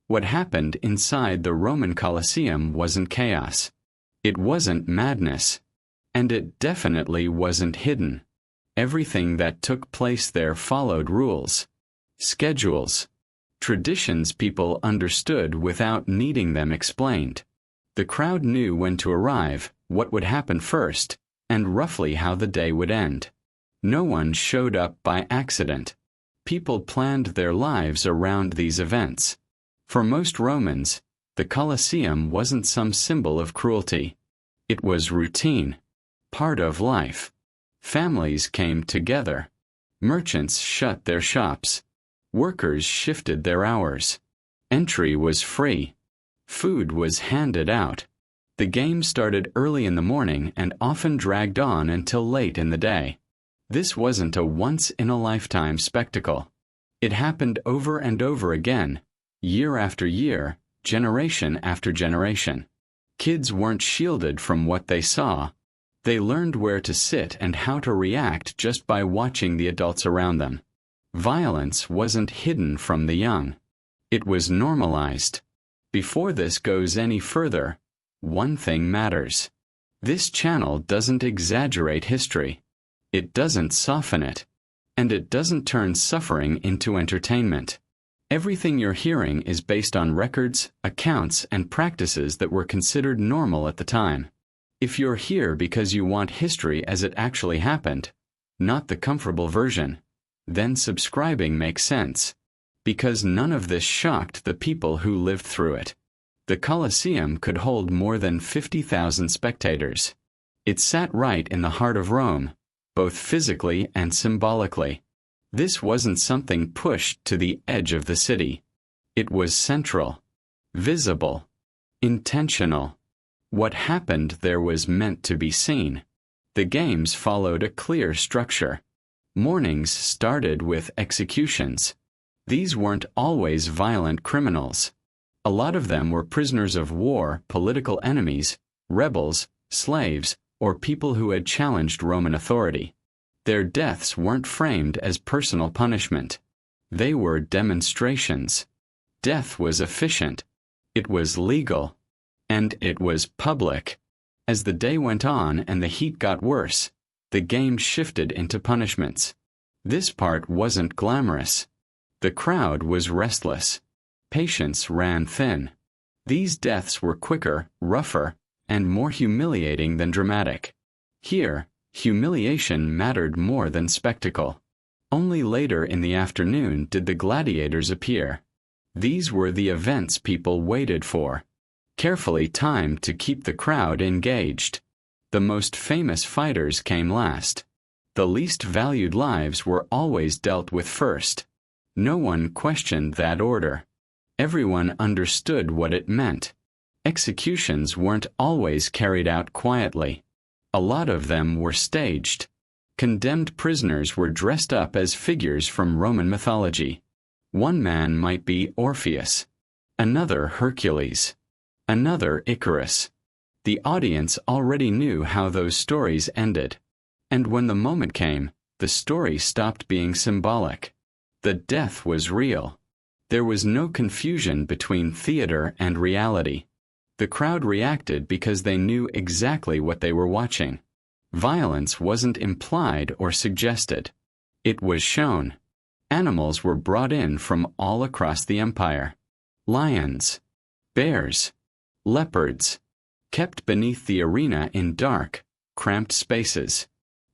What happened inside the Roman Colosseum wasn't chaos. It wasn't madness. And it definitely wasn't hidden. Everything that took place there followed rules, schedules, traditions people understood without needing them explained. The crowd knew when to arrive, what would happen first, and roughly how the day would end. No one showed up by accident. People planned their lives around these events. For most Romans, the Colosseum wasn't some symbol of cruelty. It was routine, part of life. Families came together. Merchants shut their shops. Workers shifted their hours. Entry was free. Food was handed out. The game started early in the morning and often dragged on until late in the day. This wasn't a once-in-a-lifetime spectacle. It happened over and over again, year after year, generation after generation. Kids weren't shielded from what they saw. They learned where to sit and how to react just by watching the adults around them. Violence wasn't hidden from the young. It was normalized. Before this goes any further, one thing matters. This channel doesn't exaggerate history. It doesn't soften it. And it doesn't turn suffering into entertainment. Everything you're hearing is based on records, accounts, and practices that were considered normal at the time. If you're here because you want history as it actually happened, not the comfortable version, then subscribing makes sense. Because none of this shocked the people who lived through it. The Colosseum could hold more than 50,000 spectators. It sat right in the heart of Rome, both physically and symbolically. This wasn't something pushed to the edge of the city. It was central, visible, intentional. What happened there was meant to be seen. The games followed a clear structure. Mornings started with executions. These weren't always violent criminals. A lot of them were prisoners of war, political enemies, rebels, slaves, or people who had challenged Roman authority. Their deaths weren't framed as personal punishment. They were demonstrations. Death was efficient. It was legal. And it was public. As the day went on and the heat got worse, the game shifted into punishments. This part wasn't glamorous. The crowd was restless. Patience ran thin. These deaths were quicker, rougher, and more humiliating than dramatic. Here, humiliation mattered more than spectacle. Only later in the afternoon did the gladiators appear. These were the events people waited for, carefully timed to keep the crowd engaged. The most famous fighters came last. The least valued lives were always dealt with first. No one questioned that order. Everyone understood what it meant. Executions weren't always carried out quietly. A lot of them were staged. Condemned prisoners were dressed up as figures from Roman mythology. One man might be Orpheus, another Hercules, another Icarus. The audience already knew how those stories ended. And when the moment came, the story stopped being symbolic. The death was real. There was no confusion between theater and reality. The crowd reacted because they knew exactly what they were watching. Violence wasn't implied or suggested. It was shown. Animals were brought in from all across the empire. Lions, bears, leopards, kept beneath the arena in dark, cramped spaces,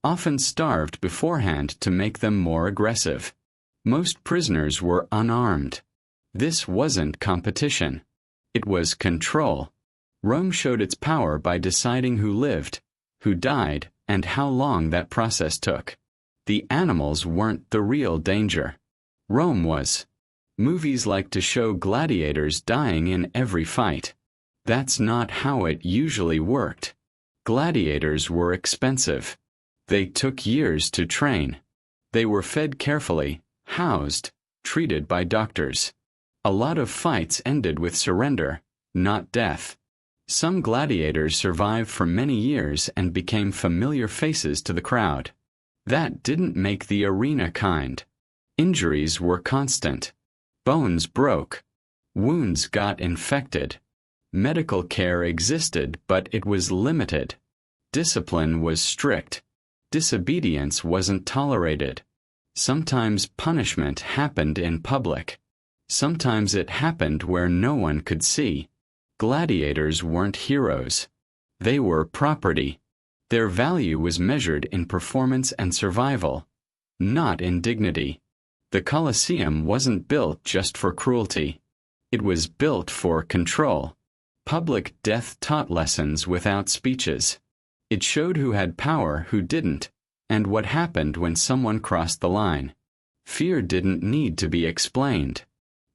often starved beforehand to make them more aggressive. Most prisoners were unarmed. This wasn't competition. It was control. Rome showed its power by deciding who lived, who died, and how long that process took. The animals weren't the real danger. Rome was. Movies like to show gladiators dying in every fight. That's not how it usually worked. Gladiators were expensive. They took years to train. They were fed carefully, housed, treated by doctors. A lot of fights ended with surrender, not death. Some gladiators survived for many years and became familiar faces to the crowd. That didn't make the arena kind. Injuries were constant. Bones broke. Wounds got infected. Medical care existed, but it was limited. Discipline was strict. Disobedience wasn't tolerated. Sometimes punishment happened in public. Sometimes it happened where no one could see. Gladiators weren't heroes. They were property. Their value was measured in performance and survival, not in dignity. The Colosseum wasn't built just for cruelty. It was built for control. Public death taught lessons without speeches. It showed who had power, who didn't, and what happened when someone crossed the line. Fear didn't need to be explained.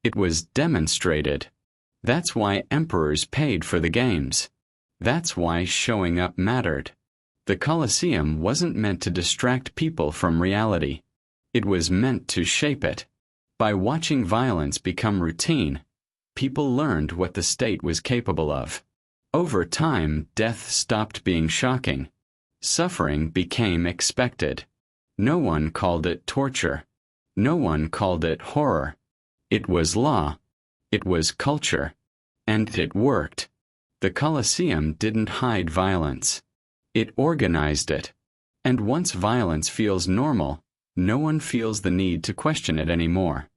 It was demonstrated. That's why emperors paid for the games. That's why showing up mattered. The Colosseum wasn't meant to distract people from reality. It was meant to shape it. By watching violence become routine, people learned what the state was capable of. Over time, death stopped being shocking. Suffering became expected. No one called it torture. No one called it horror. It was law. It was culture. And it worked. The Colosseum didn't hide violence. It organized it. And once violence feels normal, no one feels the need to question it anymore.